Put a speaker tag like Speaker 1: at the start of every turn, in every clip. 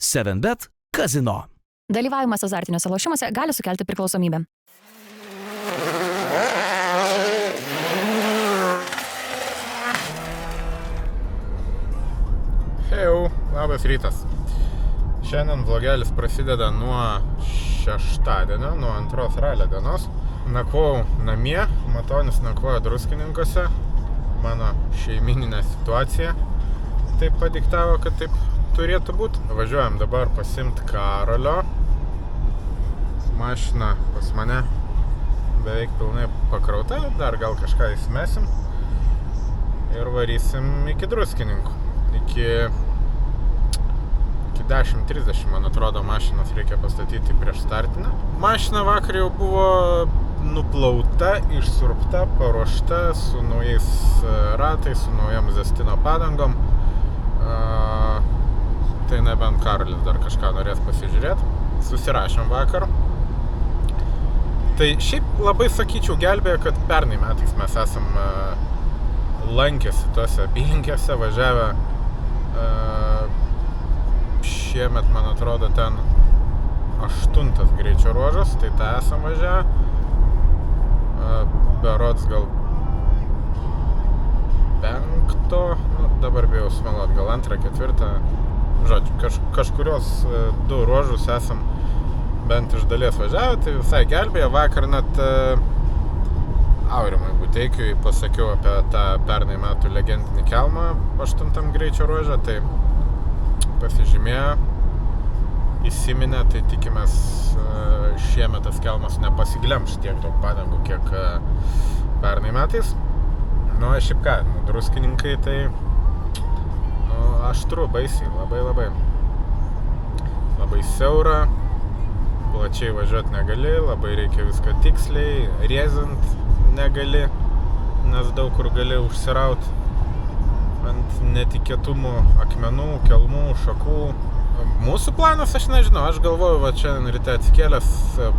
Speaker 1: 7bet kazino.
Speaker 2: Dalyvavimas azartiniuose lošimuose gali sukelti priklausomybę.
Speaker 3: Hei, labas rytas. Šiandien vlogelis prasideda nuo šeštadienio, nuo antros ralio dienos. Nakvojau namie, Matonis nakvojo Druskininkuose. Mano šeimininė situacija taip padiktavo, kad taip turėtų būti. Važiuojam dabar pasiimti Karolio. Mašina pas mane beveik pilnai pakrauta, dar gal kažką įsimesim ir varysim iki Druskininkų. Iki 10:30, man atrodo, mašinas reikia pastatyti prieš startinę. Mašina vakar jau buvo nuplauta, išsiurbta, paruošta su naujais ratais, su naujam zestino padangom. Tai nebent Karolis dar kažką norės pasižiūrėti. Susirašėm vakar. Tai šiaip labai sakyčiau gelbėjo, kad pernai metais mes esam lankėsi tose apylinkėse, važiavę šiemet, man atrodo, ten 8 greičio ruožas, tai tą esam važiavę. Berods gal 5, dabar bijau sumeluot, gal 2, 4. Žodžiu, kažkurios 2 ruožus esam bent iš dalies važiavę, tai visai gelbėjo. Vakar net Aurimui Buteikiui pasakiau apie tą pernai metų legendinį kelmą 8 greičio ruožą, tai pasižymėjo, įsiminė, tai tikimės šiemet tas kelmas nepasiglemš tiek daug padangų, kiek pernai metais. Nu, šiaip ką, Druskininkai tai aštru, baisiai, labai siaura, plačiai važiuoti negali, labai reikia viską tiksliai, riezint negali, nes daug kur gali užsirauti ant netikėtumų akmenų, kelmų, šakų. Mūsų planas, aš nežinau, aš galvoju, va šiandien ryte atsikėlęs,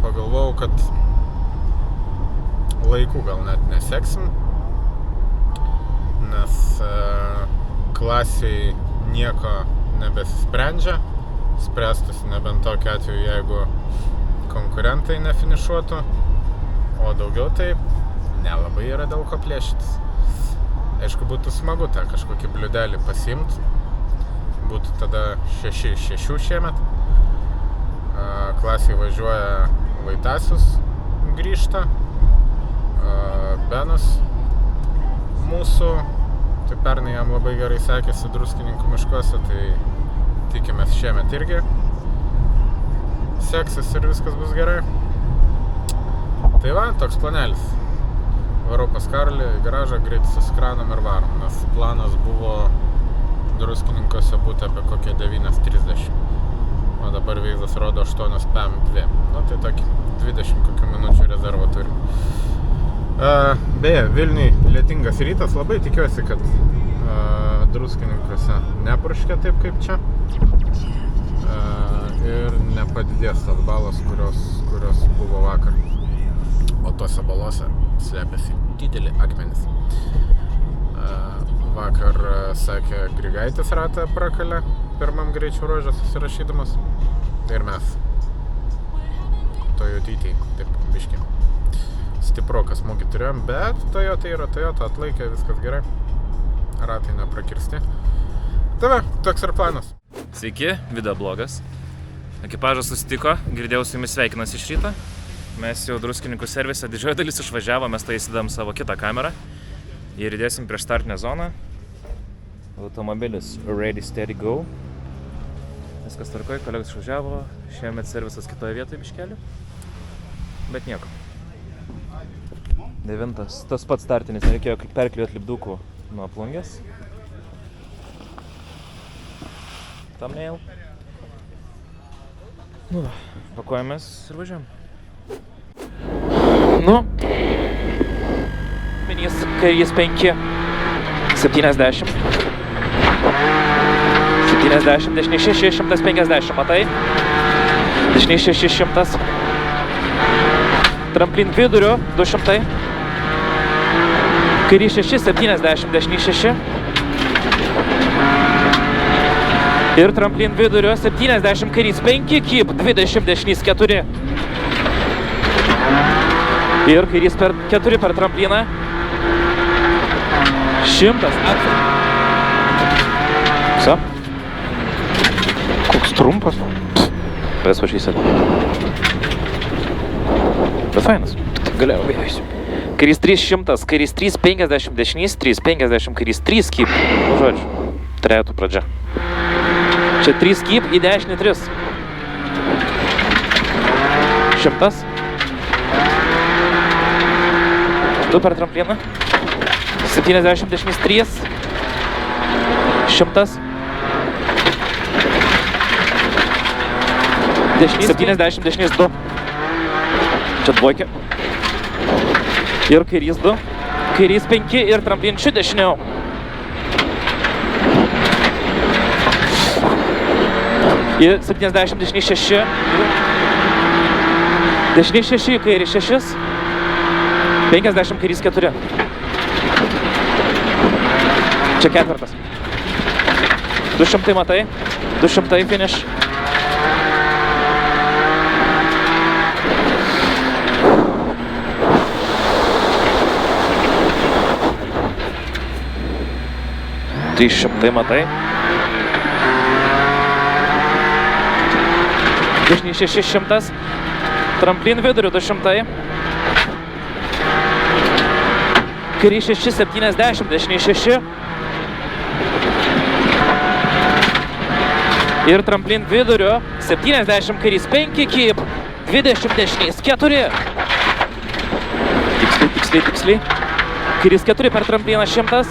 Speaker 3: pagalvojau, kad laikų gal net neseksim, nes klasiai nieko nebesisprendžia, spręstųsi nebent tokiu atveju, jeigu konkurentai nefinišuotų, o daugiau tai nelabai yra dėl ko plėšytis. Aišku, būtų smagu tą kažkokį bliudelį pasiimt, būtų tada 6 šiemet. Klasiai važiuoja Vaitasius, grįžta, Benas mūsų, tai pernai jam labai gerai sekėsi Druskininkų miškuose, tai tikimės šiemet irgi seksis ir viskas bus gerai. Tai va, toks planelis. Varau pas Karolį į garažą, greitai susikranam ir varom, nes planas buvo Druskininkuose būti apie kokią 9:30, o dabar veizas rodo 8:02. Nu, tai tokį 20 kokių minučių rezervą turim. Beje, Vilniui lietingas rytas, labai tikiuosi, kad Druskininkuose nepurškia taip kaip čia ir nepadidės tas balas, kurios buvo vakar. O tose balose slepiasi didelį akmenis. Vakar, sakė, Grigaitis ratą prakalė pirmam greičio ruožą susirašydamas. Ir mes Toyotytei, taip, biškį stiprokas smūgį turėjom, bet Toyota yra Toyota, atlaikė, viskas gerai. Ratai neprakirsti. Tai va, toks ir planas.
Speaker 4: Sveiki, videoblogas. Ekipažas susitiko, girdėjau su jumis sveikinas iš ryto. Mes jau Druskininkų servise, didžioji dalis išvažiavo, mes tai įsidam savo kitą kamerą ir įdėsim prieš startinę zoną. Automobilis ready, steady, go. Viskas tvarkoj, kolegos išvažiavo, šiemet servisas kitoje vietoje biškelių, bet nieko. 9. Tas pats startinis, nereikėjo perklijuoti lipdukų nuo plungės. Thumbnail. Nu, pakuojamės ir važiuojam. Nu, minys kairys 5, 70, 70, dešinės 6, 150, matai? Dešinės 600, tramplin viduriu 200, kairys 6, 70, dešinės 6, Ir tramplin vidurio 70 kairys 5, kip 20 dešinys 4. Ir kairys per 4 per trampliną. 100. Viso. Koks trumpas. Ves važysit. Bet fainas. Tik galėjau vėjusiu. Kairys 300, kairys 350 dešinys, 350, kairys 3 kip. Nu, žodžiu, trejetų pradžia. Čia 3 kip į dešinį 3. 100. 2 per trampliną. 70 dešinys 3. 100. Dešinys 70 dešinys 2. Čia dvojkė. Ir kairys 2. Kairys 5 ir tramplinčių dešiniau. Ir 70 dešinys 6. Dešinys 6, kairys 6. 50 kairys 4. Čia 4. 200 matai. 200 finish. Tai 100 matai. Dešinys 600. Tramplin viduriu 200. Kairys 6, 70, dešinys 6. Ir tramplin viduriu 70, kairys 5, kip 20 dešinys 4. Tiksliai. Kairys 4 per trampliną 100.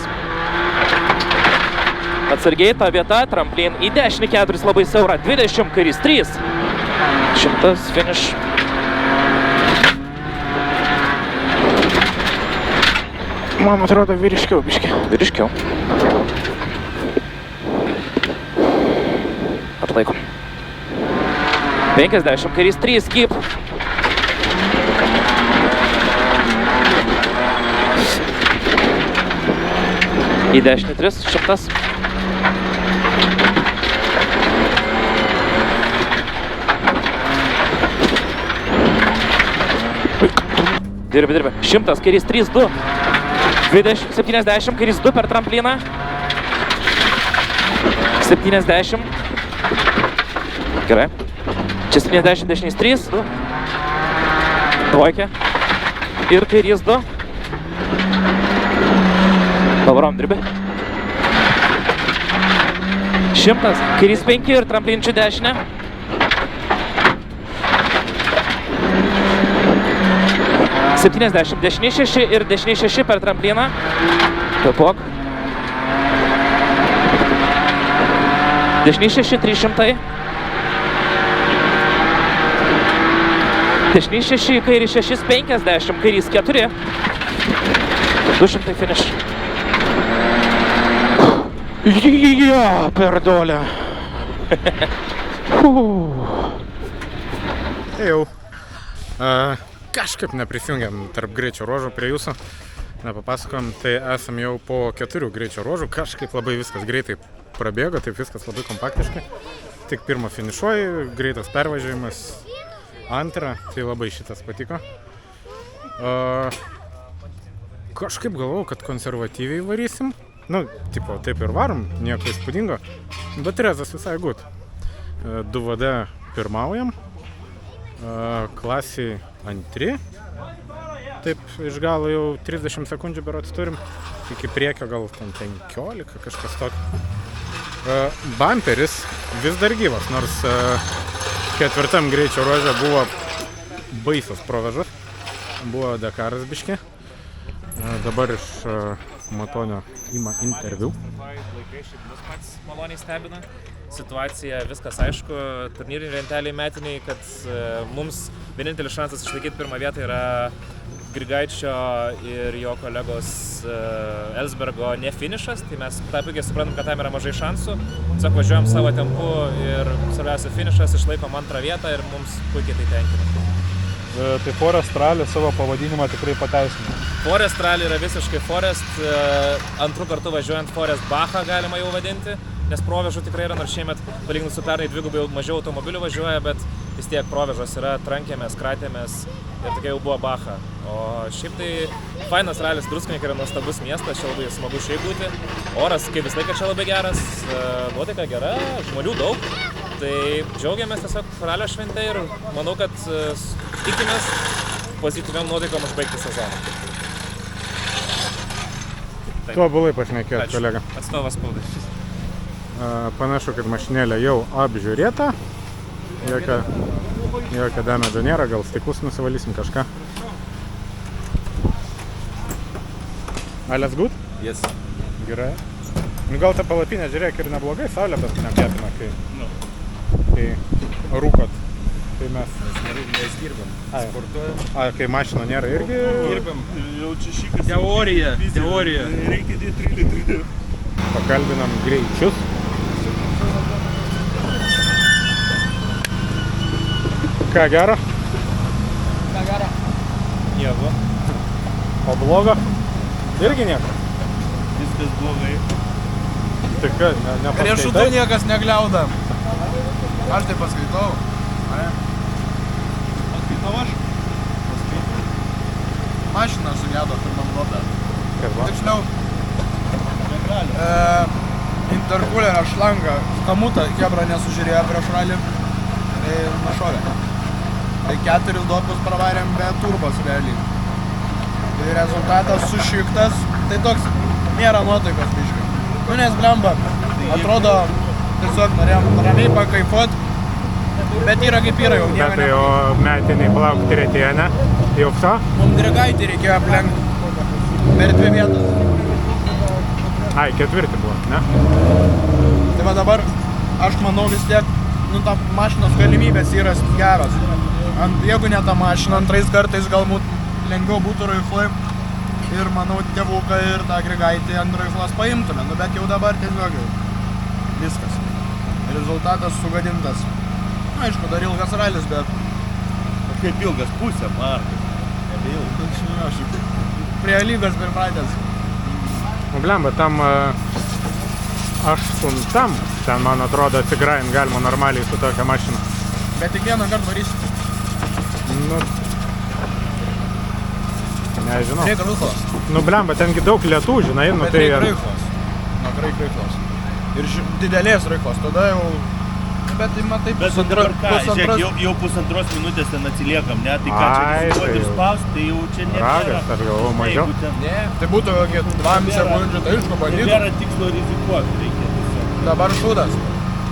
Speaker 4: Atsargiai ta vieta, tramplin į dešinį 4 labai siaura, 20, kairys 3. 100, finish. Man atrodo vyriškiau biški. Vyriškiau. Atlaikom. 50, kairys 3, kip. Į dešinį 3, 100. Dirbi. 100, kairys 3, 2. 20, 70, kairys 2 per trampliną. 70. Gerai. Čia 70, dešinys 3, 2. Dvojkė. Ir kairys 2. Pavarom dirbi. 100, kairys 5 ir tramplinčių dešinę. 70, dešinys 6 ir dešinys 6 per trampliną. Pilpok. Dešinys 6, 300. Dešinys 6, kairys 6, 50, kairys 4. 200 finish. Perdolė.
Speaker 3: Jau. Kažkaip neprisijungiam tarp greičio ruožų prie jūsų. Nepapasakojom, tai esam jau po 4 greičio ruožų. Kažkaip labai viskas greitai prabėgo, taip viskas labai kompaktiškai. Tik pirmą finišuoji, greitas pervažiavimas. Antrą, tai labai šitas patiko. Kažkaip galvojau, kad konservatyviai varysim. Nu, tipo, taip ir varom, nieko įspūdingo. Bet rezas visai gut. 2VD pirmaujam. Klasiai antri. Taip, iš galo jau 30 sekundžių berods turim. Iki priekio gal ten 15, kažkas tokio. Bumperis vis dar gyvas, nors 4 greičio ruože buvo baisas provežas. Buvo Dakaras biški. Dabar iš Matonio ima interviu.
Speaker 4: Laikai šiaip mus pats maloniai stebina. Situacija, viskas aišku, turnyriniai lenteliai metiniai, kad mums vienintelis šansas išlaikyti pirmą vietą yra Grigaičio ir jo kolegos Ellsbergo nefinišas, tai mes tą puikiai suprantam, kad tam yra mažai šansų. Tiesiog važiuojam savo tempu ir svarbiausia finišas, išlaikom antrą vietą ir mums puikiai tai tenkina.
Speaker 1: Tai Forest Rally savo pavadinimą tikrai pateisino.
Speaker 4: Forest Rally yra visiškai Forest, antrų kartų važiuojant Forest Bachą galima jau vadinti. nes provežų tikrai yra, nors šiemet palyginus su pernai dvigubai mažiau automobilių važiuoja, bet vis tiek provežos yra, trankėmės, kratėmės ir tokia jau buvo bacha. O šiaip tai fainas ralis, Druskininkai yra nuostabus miestas, čia labai smagu šiaip būti. Oras kaip visą laiką čia labai geras, nuotaika gera, žmonių daug. Tai džiaugiamės tiesiog ralio švente ir manau, kad tikimės pozityviam nuotaikom užbaigti sezoną.
Speaker 3: Tobulai pašnekėjot, kolega.
Speaker 4: Atstovas spaudai.
Speaker 3: Panašu, kad mašinėlė jau apžiūrėta. Jokio damedžo nėra, gal stiklus nusivalysim kažką. Alles gut?
Speaker 1: Yes.
Speaker 3: Gerai. Nu gal ta palapinė, žiūrėk, ir neblogai, saulė bet nekepina, kai rūkot. Tai mes
Speaker 1: dirbam. Sportuojam.
Speaker 3: Kai mašino nėra irgi...
Speaker 1: Dirbam. Jau čia šikas. Teorija. Reikia dėti 3 litrų.
Speaker 3: Pakalbinam greičius. Ką gero?
Speaker 1: Nieko.
Speaker 3: O blogo? Irgi nieko.
Speaker 1: Viskas blogai.
Speaker 3: Tik, nepaskaitai?
Speaker 5: Riešutų niekas negliauda. Aš tai paskaitau.
Speaker 1: Paskaitau aš?
Speaker 5: Mašina sugedo pirmam lopę.
Speaker 3: Kas va?
Speaker 5: Tiksliau, interkulerio šlangą, kamutą Hebra nesužiūrėjo prieš ralį, tai nušovė. Tai 4 dopus pravarėm be turbos realiai. Tai rezultatas sušiktas, tai toks nėra nuotaikos biškai. Nu nes blemba, atrodo tiesiog norėjom ramiai pakaifuot, bet yra kaip yra jau nieko
Speaker 3: Bet tai jau metiniai palauk tretėje, ne? Jau vso?
Speaker 5: Mums Grigaitį reikėjo aplenkti per 2 vietas.
Speaker 3: Ai, 4 buvo, ne?
Speaker 5: Tai va dabar aš manau vis tiek, nu ta mašinos galimybės yra geros. Jeigu ne ta mašina, antrais kartais galbūt lengviau būtų Raiflai ir manau tėvuką ir tą Grigaitį ant Raiflas paimtume. Nu bet jau dabar tiesiog jau viskas. Rezultatas sugadintas. Nu, aišku, dar ilgas ralis, bet...
Speaker 1: Kaip ilgas pusė, Markai.
Speaker 5: Aš prie lygos pripratęs.
Speaker 3: Nu, blemba, tam 8, ten, man atrodo, atsigraint galima normaliai su tokia mašina.
Speaker 5: Bet tik vieną kartą varysi.
Speaker 3: Nu, nežinau.
Speaker 5: Reikia Raiflas.
Speaker 3: Nu, blemba, tengi daug lietų, žinai, nu
Speaker 5: Bet
Speaker 3: tai...
Speaker 5: reikia Raiflas. Nu, reikia Raiflas. Ir didelės Raiflas, tada jau... Bet tai matai,
Speaker 1: Bet dabar ką, žiūrėk, jau 1,5 minutės ten atsiliekam, ne? Tai ką čia
Speaker 3: Ai,
Speaker 1: rizikuoti
Speaker 3: tai
Speaker 1: ir
Speaker 3: jau.
Speaker 1: spausti, tai jau čia nėra.
Speaker 3: Ragas, aš galvoju, mažiau.
Speaker 1: Jeigu ten
Speaker 5: Ne, tai būtų kokį 2 sekundžių, tai aišku bandytų.
Speaker 1: Nėra tikslo rizikuoti, reikia tiesiog.
Speaker 5: Dabar šūdas.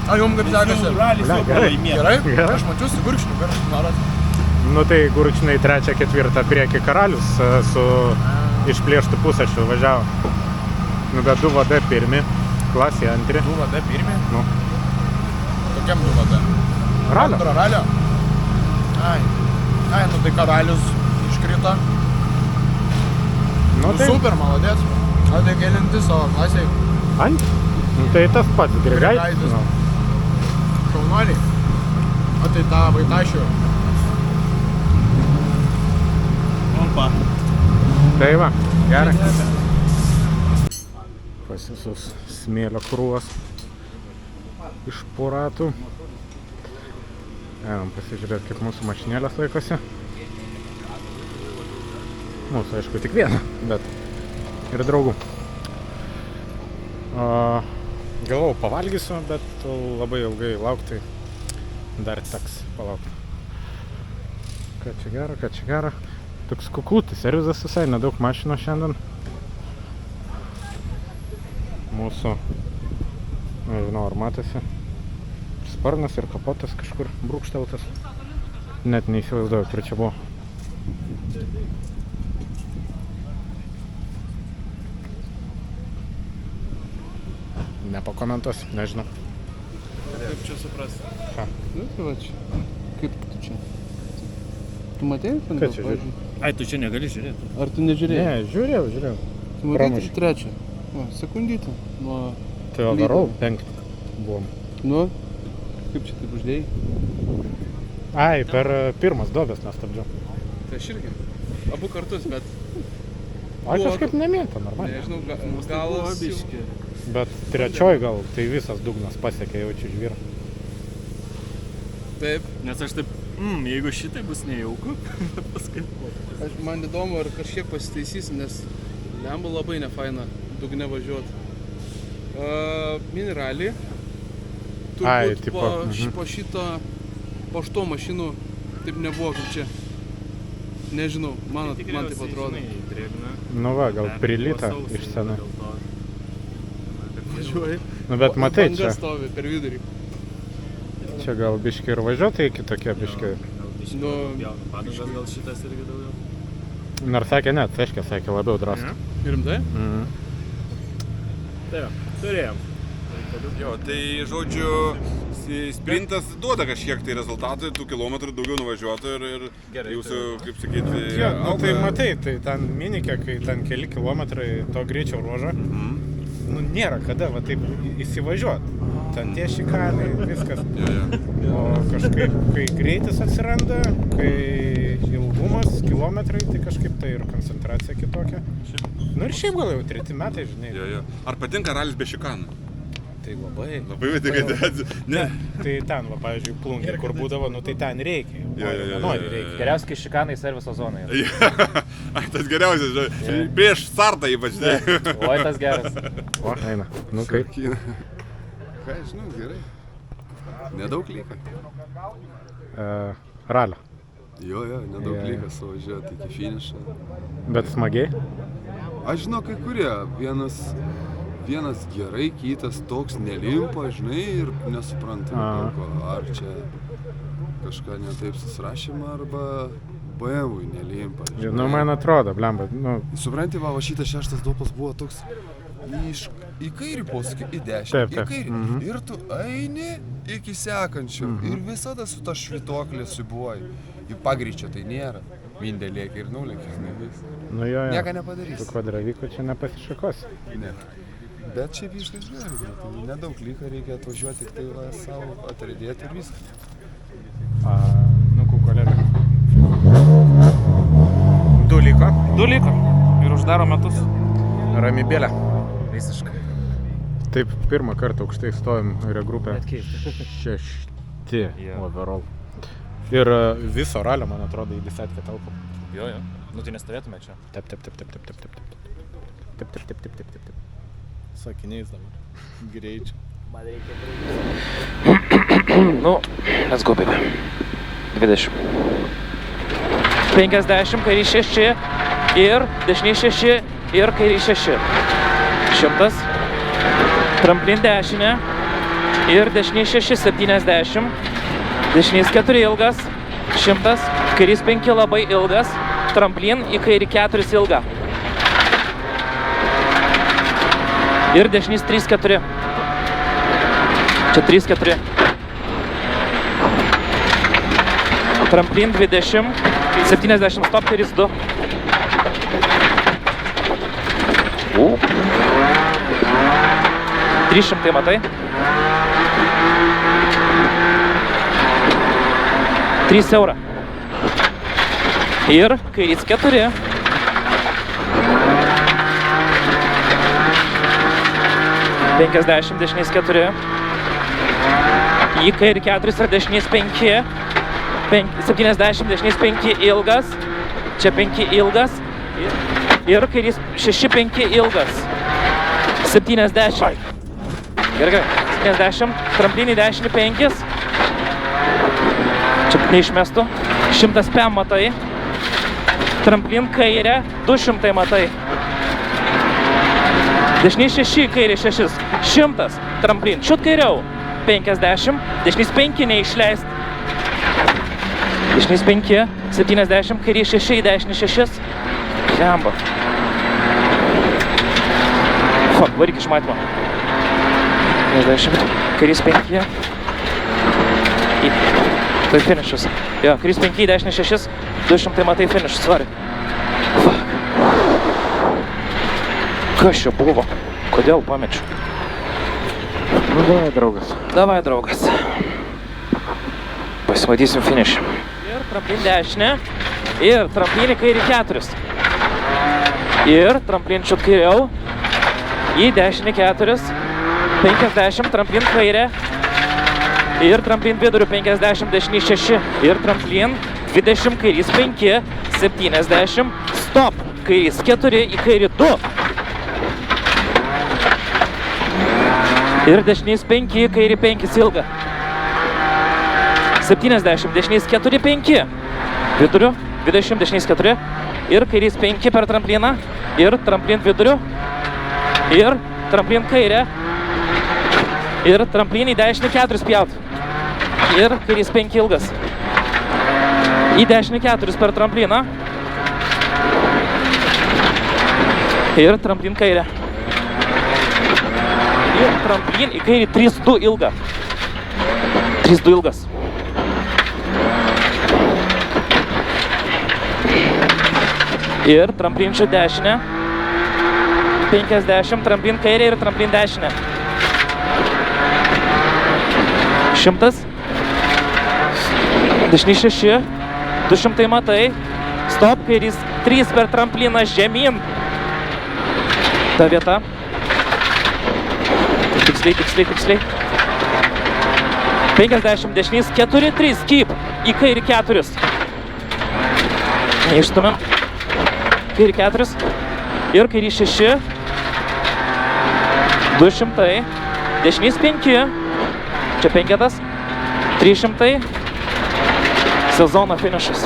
Speaker 5: A jums kaip sekasi?
Speaker 1: Ralis jau
Speaker 3: Gerai.
Speaker 1: pralaimėtas.
Speaker 5: Gerai?
Speaker 3: Gerai.
Speaker 5: Aš mačiausi gurkšnį kartą noras.
Speaker 3: Nu tai gurkšnai 3-4 priekį Karalius su išplėštų pusėšių važiavo. Nu bet 2 VD pirmi, klasė 2.
Speaker 5: 2 VD pirmi?
Speaker 3: Nu.
Speaker 5: Tokiam 2 VD?
Speaker 3: Ralio?
Speaker 5: Antro ralio? Ai, nu tai Karalius iškrito.
Speaker 3: Nu tai
Speaker 5: Super, maladės. O tai kelinti savo klasiai.
Speaker 3: ant? Nu tai tas pats Grigaitis.
Speaker 5: Grigaitis.
Speaker 3: Nu.
Speaker 5: Šaunuoliai. O tai tą Vaitašių.
Speaker 1: Opa.
Speaker 3: Tai va, gerai. Pas visus smėlio krūvas iš po ratų. Einam pasižiūrėti, kaip mūsų mašinėlės laikosi. Mūsų, aišku, tik viena, bet ir draugų. Galvau, pavalgysiu, bet labai ilgai laukti, dar teks palaukti. Ką čia gero. Toks kukutis, servizas visai, nedaug mašino šiandien. Mūsų, nežinau, ar matėsi. Sparnas ir kapotas kažkur brūkšteltas. Net neįsivaizduoju, kur čia buvo. Nepakomentuosiu, nežinau.
Speaker 4: Kaip čia suprasti?
Speaker 6: Nu, tai va čia. Kaip tu čia? Tu matėjai?
Speaker 3: Ką čia žiūri?
Speaker 1: Ai, tu čia negali žiūrėti.
Speaker 6: Ar tu nežiūrėjai?
Speaker 3: Ne, žiūrėjau.
Speaker 6: Tu matėjai
Speaker 3: pramušė.
Speaker 6: trečią? Va, sekundytę. Nuo...
Speaker 3: Tai overall 5 buvom.
Speaker 6: Nu, kaip čia taip uždėjai?
Speaker 3: Ai, per pirmas duobės nestabdžiau.
Speaker 6: Tai aš irgi. Abu kartus, bet
Speaker 3: Aš kažkaip nemėta, normaliai.
Speaker 6: nežinau, galas jau...
Speaker 3: Bet trečioji gal tai visas dugnas pasiekė jau čia žvyra.
Speaker 6: Taip.
Speaker 1: Nes aš taip, jeigu šitai bus nejauku, paskui.
Speaker 6: Man įdomu, ar kažkiek pasitaisys, nes lemba labai nefaina dugne važiuoti. Mineralį. Turbūt
Speaker 3: tipo,
Speaker 6: po šito, po šito mašinų taip nebuvo kaip čia. Nežinau, man taip atrodo.
Speaker 3: Nu va, gal prilyta iš senai.
Speaker 6: Važiuoji.
Speaker 3: Nu bet matai
Speaker 6: Banga
Speaker 3: čia.
Speaker 6: stovi per vidurį.
Speaker 3: Čia gal biški ir važiuotojai kitokie biški.
Speaker 6: Nu,
Speaker 1: Padangas gal šitas irgi daugiau.
Speaker 3: Nors sakė ne, tai sakė labiau drąstų.
Speaker 6: rimtai?
Speaker 1: Taip, turėjom.
Speaker 7: Jo, tai žodžiu, sprintas duoda kažkiek tai rezultatų, tų kilometrų daugiau nuvažiuotų ir jūsų, kaip sakyti,
Speaker 3: Jo, nu tai matai, tai ten Minikė, kai ten keli kilometrai to greičio ruožo, nu nėra kada va taip įsivažiuoti. Ten tie šikanai, viskas. O kažkaip, kai greitis atsiranda, kai ilgumas, kilometrai, tai kažkaip tai ir koncentracija kitokia. Nu ir šiaip gal jau 3 metai, žinai.
Speaker 7: Jo. Ar patinka ralis be šikanų?
Speaker 3: Tai labai.
Speaker 7: Labai patinka, ne.
Speaker 3: Tai ten, va, pavyzdžiui, Plungė, kur būdavo, nu tai ten reikia. Nori reikia.
Speaker 4: Geriausiai kai šikanai serviso zonoje.
Speaker 7: Tas geriausias, žinai, prieš startą ypač.
Speaker 4: Oi, tas geras.
Speaker 3: O, eina. Nu kaip?
Speaker 8: Ką, žinau, gerai. Nedaug lyka.
Speaker 3: Ralio.
Speaker 8: Jo, nedaug lyka suvažiuoti iki finišo.
Speaker 3: Bet smagiai?
Speaker 8: Aš žinau, kai kurie. Vienas gerai, kitas toks nelimpa, žinai, ir nesuprantam, ar čia kažką netaip susirašymą, arba BMW nelimpa. Žinai.
Speaker 3: Nu, man atrodo, blemba. Nu.
Speaker 8: Supranti, va, šitas 6 dopas buvo toks į kairį posūkį, į dešinę,
Speaker 3: Taip.
Speaker 8: į kairį. Ir tu eini iki sekančio. Ir visada su ta švytuoklė siubuoji. Į pagreičio tai nėra. Mindė lėkia ir nulėkia.
Speaker 3: Nu jo.
Speaker 8: Nieko nepadarys.
Speaker 3: Su kvadravyku čia nepasišakosi.
Speaker 8: Ne. Bet šiaip iškas gerai. Tai nedaug lyka, reikia atvažiuoti tik tai va, savo atradėti ir viskas.
Speaker 3: Nu, kolega. 2 liko.
Speaker 4: 2 liko. Ir uždaro metus.
Speaker 3: Ramybėlė.
Speaker 4: Visiškai.
Speaker 3: Taip, pirmą kartą aukštai stovim regrupę.
Speaker 4: Net keista.
Speaker 3: 6 overall. Ir viso ralio, man atrodo, į desetkę telpa.
Speaker 4: Jo. Nu tai nestovėtume čia.
Speaker 3: Taip. Sakiniais dabar. Greičiau.
Speaker 4: Nu, let's go, baby. 20. 50, kairį 6 ir dešiniai 6 ir kairį 6. 100. Tramplin dešinė ir dešiniai 6, 70. Dešinys 4 ilgas, 100. Kairys 5 labai ilgas. Tramplin į kairį 4 ilgą. Ir dešinys 3, 4. Čia 3, 4. Tramplin 20, 70, stop, kairys 2. 300, matai? 3 eurą. Ir kairys 4. $50, dešinys 4. Į kairį 4 ir dešinys 5. 70, dešinys 5 ilgas. Čia 5 ilgas. Ir kairys 6, 5 ilgas. 70. Gerai. 70. Tramplinį dešinį 5. Čia neišmestų. 100 PM matai. Tramplin kairę 200 matai. Dešinys 6, kairė 6. 100. Tramplin. Čiut kairiau. 50. Dešinys 5 neišleist. Dešinys 5. 70. Kairė 6. Dešinys 6. Lemba. Fuck, varyk iš matymo. 50. Kairys 5. Tai finišas. Jo, kairys 5, dešinys 6. 200 matai finišas, sorry. Fuck. Kas čia buvo? Kodėl pamečiu?
Speaker 3: Nu, davai, draugas.
Speaker 4: Davai, draugas. Pasimatysim finišį. Ir tramplin dešinę. Ir tramplinį kairį 4. Ir tramplin čiut kairiau. Į dešinį 4. 50, tramplin kairė ir tramplin vidurių 50, dešinį 6 ir tramplin 20, kairys 5, 70, stop, kairys 4, į kairį 2 ir dešinys 5, į kairį 5, ilga 70, dešinys 4, 5, vidurių 20, dešinys 4 ir kairys 5 per trampliną ir tramplin vidurių ir tramplin kairė ir tramplin į dešinį 4 pjaut ir kairys 5 ilgas į dešinį 4 per trampliną ir tramplin kairė ir tramplin į kairį 3-2 ilgą 3-2 ilgas ir tramplin čia dešinę 50, tramplin kairė ir tramplin dešinę 100 dešinį 6 200 matai stop, kairys 3 per trampliną žemyn ta vieta tiksliai 50, dešinys 4, 3 keep į kairį 4 neišstumėm kairį 4 ir kairį 6 200 dešinys 5 čia 5 300 sezono finišas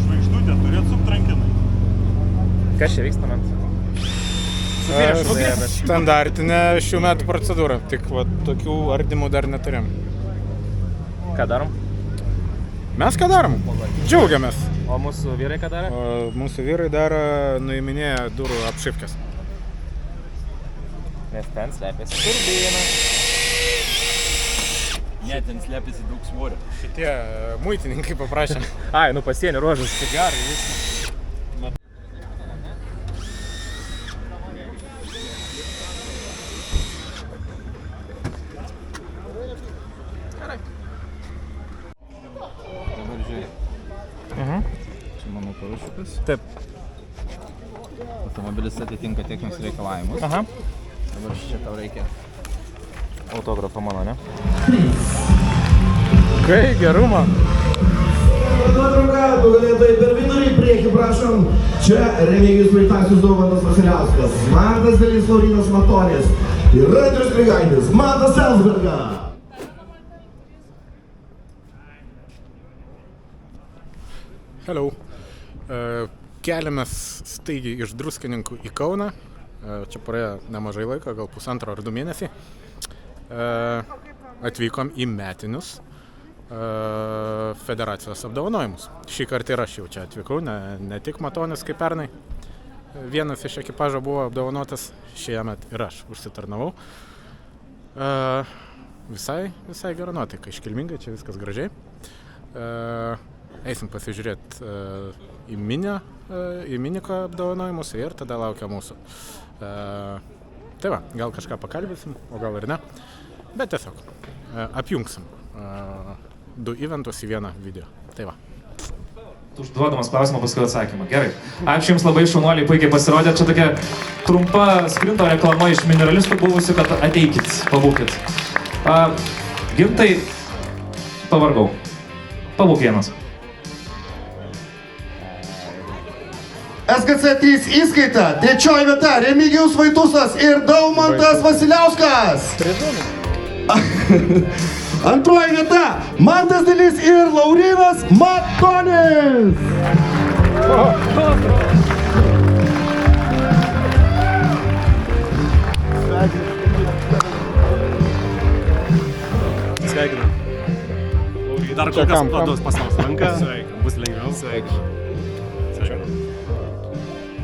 Speaker 1: Žvaigždutė turėtų subtrankinai.
Speaker 4: Kas čia vyksta man?
Speaker 3: Standartinė šių metų procedūra, tik va, tokių ardymų dar neturėjom.
Speaker 4: Ką darom?
Speaker 3: Mes ką darom? Džiaugiamės.
Speaker 4: O mūsų vyrai ką daro?
Speaker 3: O mūsų vyrai daro nuiminėja durų apšifkės.
Speaker 4: Nes ten slepiasi turbina.
Speaker 1: Ne, ten slepiasi daug svorio.
Speaker 3: Šitie muitininkai paprašėm.
Speaker 4: Ai, nu pasienio ruožas.
Speaker 3: Cigarai, viską.
Speaker 9: Čia mano parašiukas.
Speaker 4: Taip.
Speaker 9: Automobilis atitinka techninius reikalavimus.
Speaker 4: Aha.
Speaker 9: Dabar čia tau reikia.
Speaker 4: Autografą mano, ne?
Speaker 3: Kai gerumą.
Speaker 10: Nuotrauka, nugalėtojai per vidurį, priekį prašom. Čia Remigijus Vaitasius, Domantas Vasiliauskas, Mantas Dalys, Laurinas Matonis ir Andrius Grigaitis, Mantas Elsberga.
Speaker 3: Hello. Keliamės staigiai iš Druskininkų į Kauną. Čia praėjo nemažai laiko, gal 1,5 ar 2 mėnesiai. Atvykom į metinius federacijos apdovanojimus. Šį kartą ir aš jau čia atvykau, ne tik Matonis kaip pernai. Vienas iš ekipažo buvo apdovanotas, šiemet ir aš užsitarnavau. Visai gera nuotaika, iškilmingai, čia viskas gražiai. Eisim pasižiūrėti į Miniko apdovanojimus ir tada laukia mūsų. Tai va, gal kažką pakalbėsim, o gal ir ne. Bet tiesiog apjungsim 2 eventus į vieną video. Tai va.
Speaker 4: Užduodamas klausimą, paskui atsakymą. Gerai. Ačiū Jums labai, šaunuoliai, puikiai pasirodė. Čia tokia trumpa sprinto reklama iš mineralistų buvusių, kad ateikit, pabūkit. Gintai, pavargau. Pabūk vienas.
Speaker 10: SGC 3 įskaita, 3 vieta, Remigijus Vaitusas ir Daumantas Vasiliauskas. 2 vieta, Mantas Dalys ir Laurinas Matonis.
Speaker 1: Sveikinu. Dar kol kas paduos pasnaus ranką. Sveikinu, bus lengviau. Sveikinu.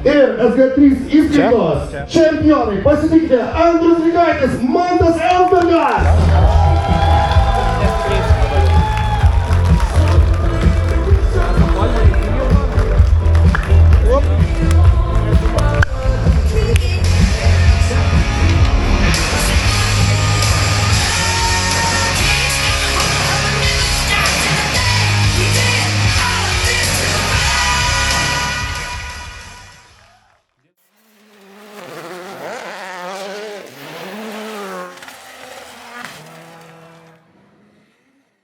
Speaker 10: Ir SG3 įskaitos čempionai pasitikite Andrius Grigaitis, Mantas Elsbergas.